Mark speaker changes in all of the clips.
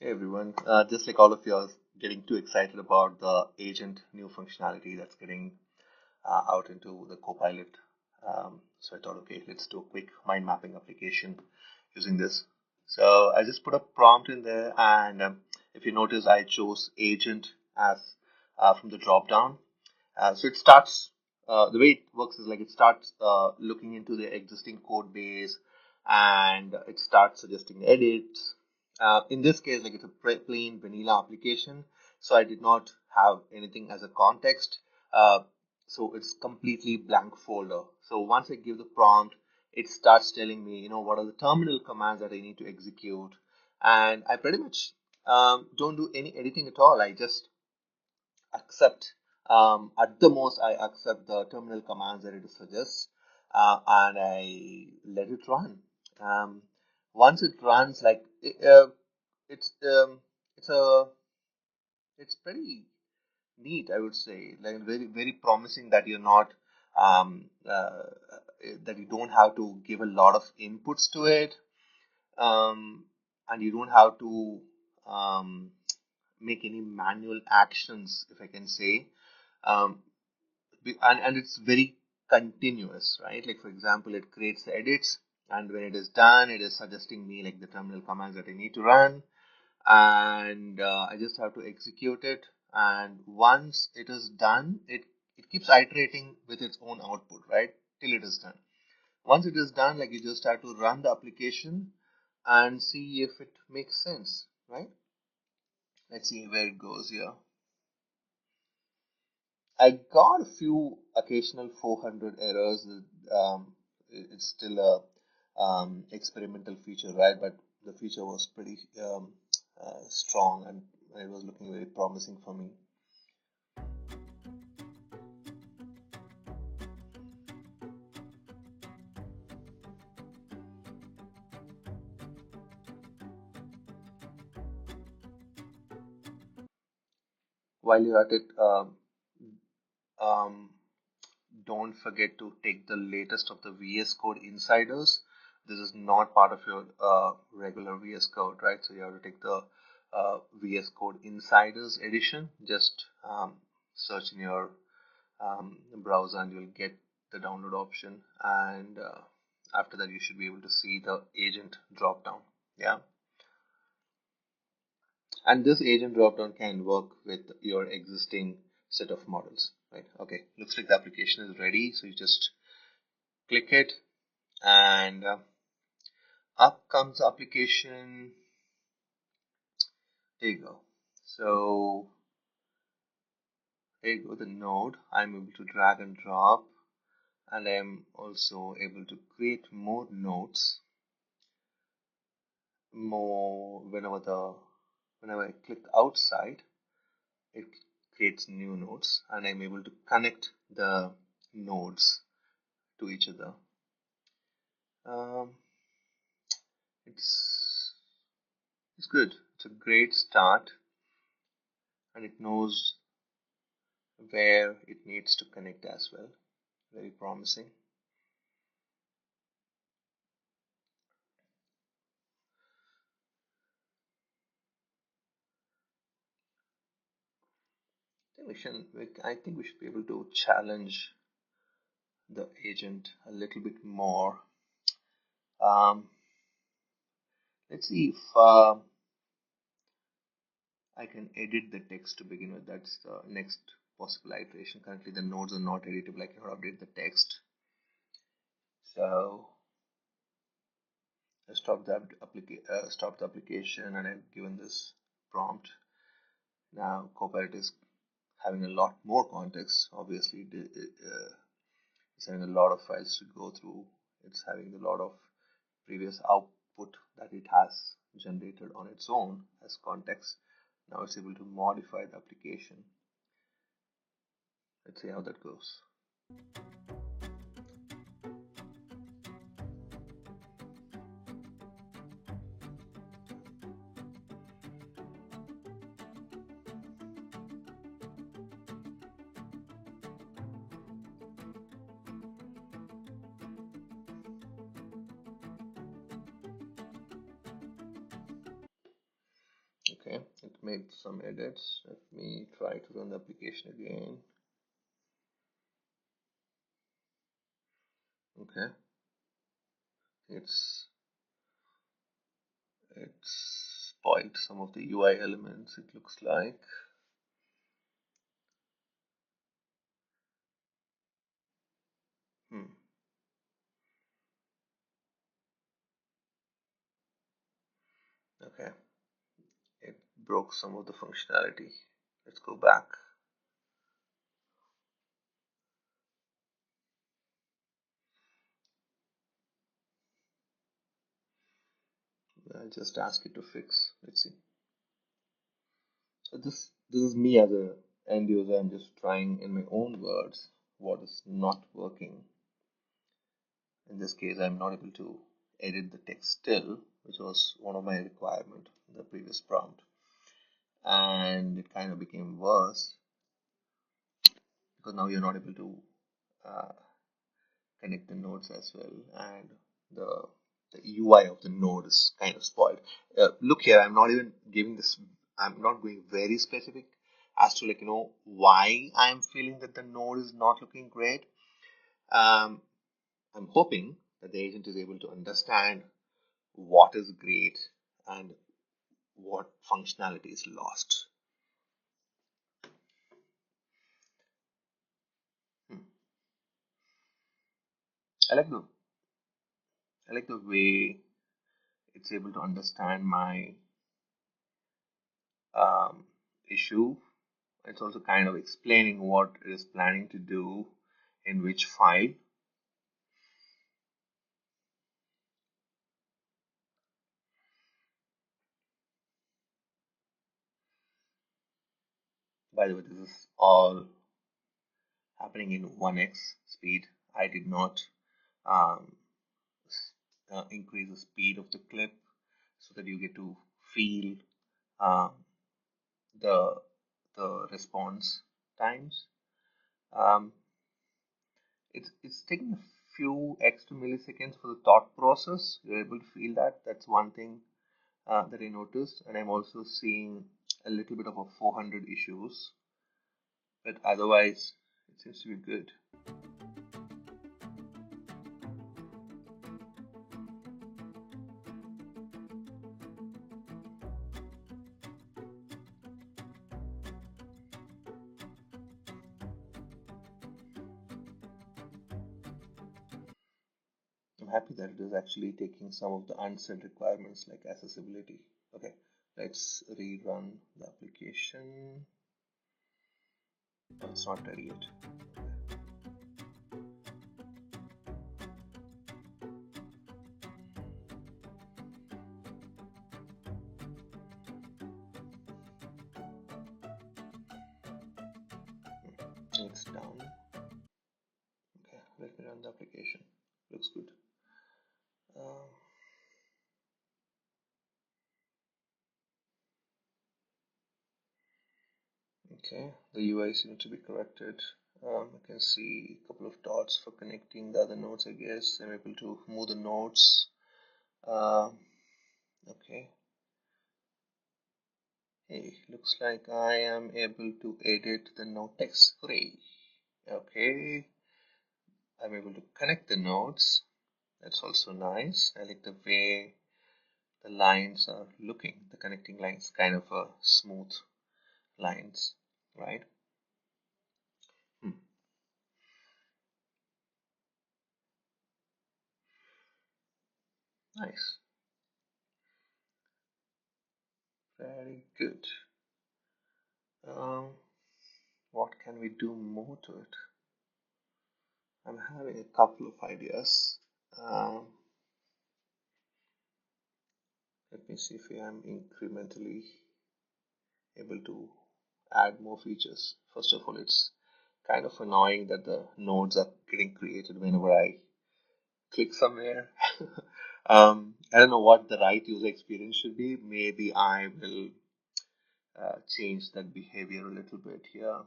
Speaker 1: Hey everyone, just like all of you, I was getting too excited about the agent new functionality that's getting out into the Copilot. So I thought, okay, let's do a quick mind mapping application using this. So I just put a prompt in there, and if you notice, I chose agent as from the drop down. So it starts, the way it works is like it starts looking into the existing code base and it starts suggesting edits. In this case, like it's a plain vanilla application, so I did not have anything as a context. So it's completely blank folder. So once I give the prompt, it starts telling me, what are the terminal commands that I need to execute. And I pretty much don't do any editing at all. I just accept, at the most I accept the terminal commands that it suggests, and I let it run. Once it runs, like it's it's a it's pretty neat, I would say, like very promising that you're not that you don't have to give a lot of inputs to it, um, and you don't have to um, make any manual actions, if I can say. um, and it's very continuous, right? Like for example, it creates the edits, and when it is done, it is suggesting me like the terminal commands that I need to run, and I just have to execute it. And once it is done, it keeps iterating with its own output, right, till it is done. Once it is done, like you just have to run the application and see if it makes sense, right? Let's see where it goes here. I got a few occasional 400 errors. It's still a experimental feature, right? But the feature was pretty strong, and it was looking very promising for me. While you're at it, um, don't forget to take the latest of the VS Code Insiders. This is not part of your regular VS Code, right? So you have to take the VS Code Insiders edition. Just search in your browser and you'll get the download option. And after that, you should be able to see the agent drop down. Yeah. And this agent dropdown can work with your existing set of models, right? Okay, looks like the application is ready. So you just click it, and up comes the application. There you go. So there you go, the node. I'm able to drag and drop, and I'm also able to create more nodes. More whenever I click outside, it creates new nodes, and I'm able to connect the nodes to each other. Um, it's it's good. It's a great start, and it knows where it needs to connect as well. Very promising. I think we should be able to challenge the agent a little bit more. Um, let's see if I can edit the text to begin with. That's the next possible iteration. Currently, the nodes are not editable. I cannot update the text. So I stop the application, and I've given this prompt. Now Copilot is having a lot more context. Obviously, it's having a lot of files to go through. It's having a lot of previous output that it has generated on its own as context. Now it's able to modify the application. Let's see how that goes. Okay, it made some edits. Let me try to run the application again. Okay, it's spoiled some of the UI elements, it looks like. Hmm. Okay, it broke some of the functionality. Let's go back. I'll just ask it to fix. Let's see. So this is me as a end user. I'm just trying in my own words what is not working. In this case, I'm not able to edit the text still, which was one of my requirement in the previous prompt. And it kind of became worse because now you're not able to uh, connect the nodes as well, and the UI of the node is kind of spoiled. Look here, I'm not even giving this. I'm not going very specific as to why I'm feeling that the node is not looking great. Um, I'm hoping that the agent is able to understand what is great and what functionality is lost. Hmm. I like the I like the way it's able to understand my um, issue. It's also kind of explaining what it is planning to do in which file. By the way, this is all happening in 1x speed. I did not um, increase the speed of the clip so that you get to feel um, the response times. Um, it's taking a few extra milliseconds for the thought process. You're able to feel that. That's one thing that I noticed, and I'm also seeing a little bit of a 400 issues, but otherwise it seems to be good. I'm happy that it is actually taking some of the unsaid requirements like accessibility. Okay, let's rerun the application. Oh, it's not ready yet. It's down. Okay, let me run the application. Looks good. Um, okay, the UI seems to be corrected. I can see a couple of dots for connecting the other nodes, I guess. I'm able to move the nodes. Okay. Hey, looks like I am able to edit the node text. Hooray. Okay. I'm able to connect the nodes. That's also nice. I like the way the lines are looking. The connecting lines kind of a smooth lines, right? Hmm. Nice. Very good. Um, what can we do more to it? I'm having a couple of ideas. Um, let me see if I am incrementally able to add more features. First of all, it's kind of annoying that the nodes are getting created whenever I click somewhere. I don't know what the right user experience should be. Maybe I will change that behavior a little bit here.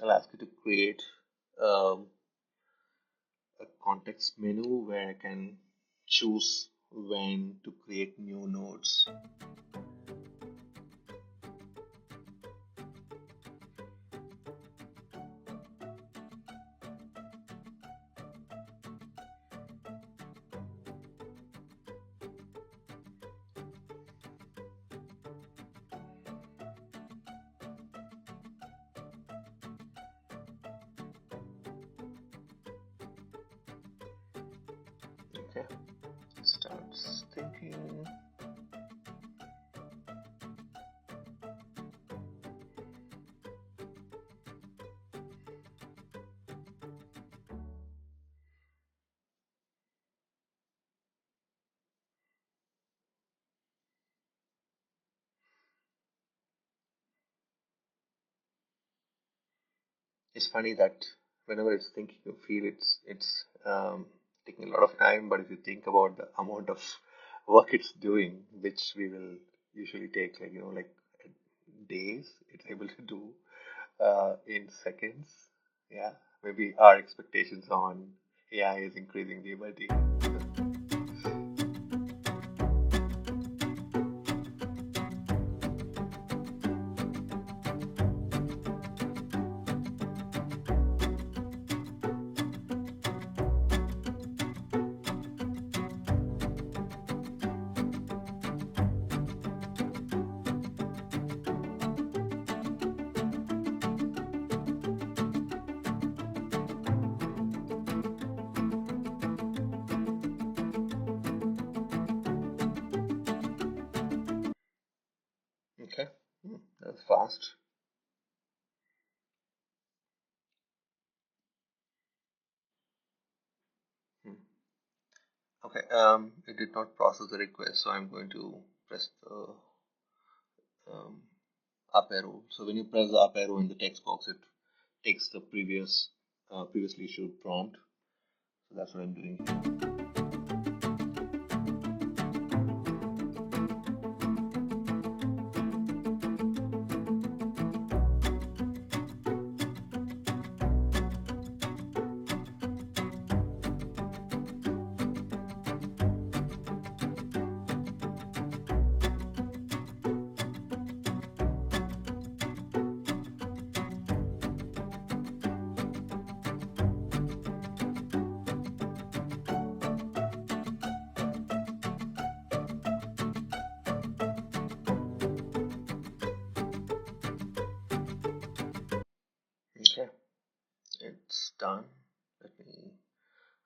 Speaker 1: I'll ask you to create um, context menu where I can choose when to create new nodes. Okay, it starts thinking. It's funny that whenever it's thinking, you feel it's taking a lot of time. But if you think about the amount of work it's doing, which we will usually take like days, it's able to do in seconds. Yeah, maybe our expectations on AI is increasing day by day. Okay, that's fast. Hmm. Okay, it did not process the request, so I'm going to press the um, up arrow. So when you press the up arrow in the text box, it takes the previously issued prompt. So that's what I'm doing here. Okay, it's done. Let me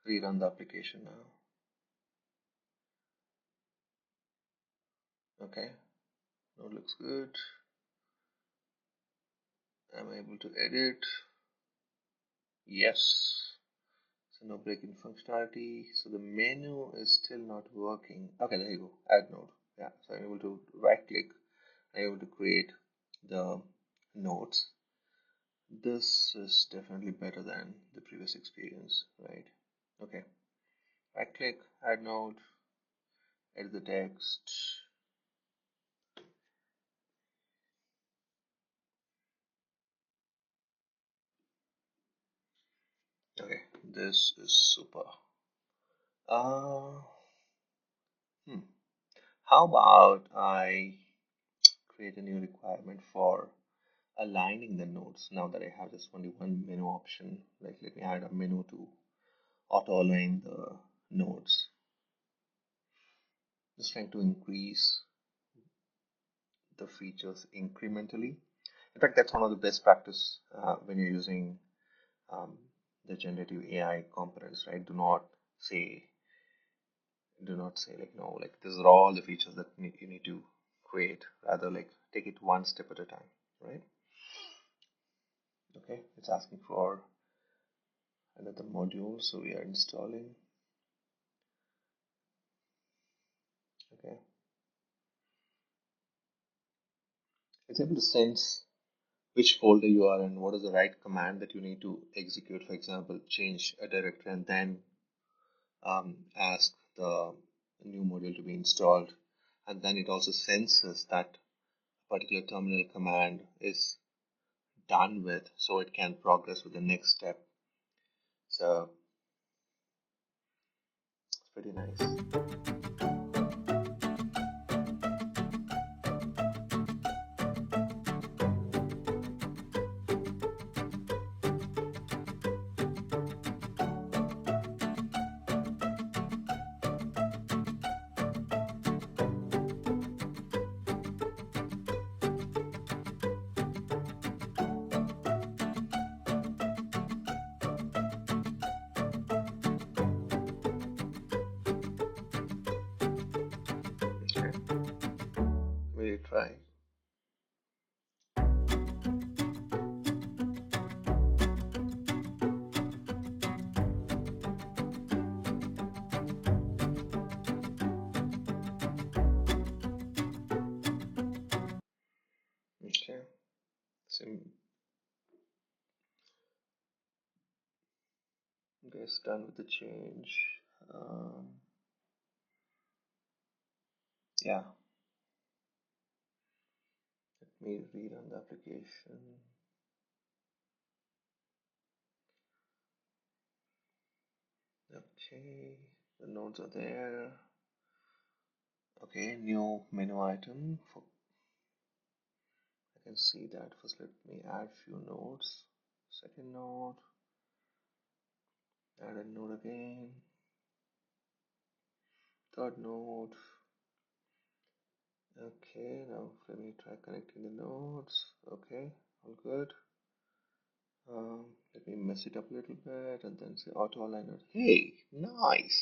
Speaker 1: rerun the application now. Okay, now it looks good. I'm able to edit. Yes. So no break-in functionality. So the menu is still not working. Okay, there you go. Add node. Yeah. So I'm able to right click. I'm able to create the nodes. This is definitely better than the previous experience, right? Okay. Right click, add node, edit the text. Okay, this is super. Uh, hmm. How about I create a new requirement for aligning the nodes now that I have just only one menu option? Like, let me add a menu to auto align the nodes. Just trying to increase the features incrementally. In fact, that's one of the best practice when you're using um, the generative AI components, right? Say, do not say like, no, like these are all the features that you need to create. Rather, like take it one step at a time, right? Okay, it's asking for another module, so we are installing. Okay, it's able to sense which folder you are in, what is the right command that you need to execute. For example, change a directory and then ask the new module to be installed. And then it also senses that particular terminal command is done with, so it can progress with the next step. So pretty nice. Okay, we try. Okay, so guys done with the change. Yeah, let me read on the application. Okay, the nodes are there. Okay, new menu item. I can see that. First, let me add few nodes. Second node, add a node again. Third node. Okay, now let me try connecting the nodes. Okay, all good. Let me mess it up a little bit and then say auto aligner. Hey, nice.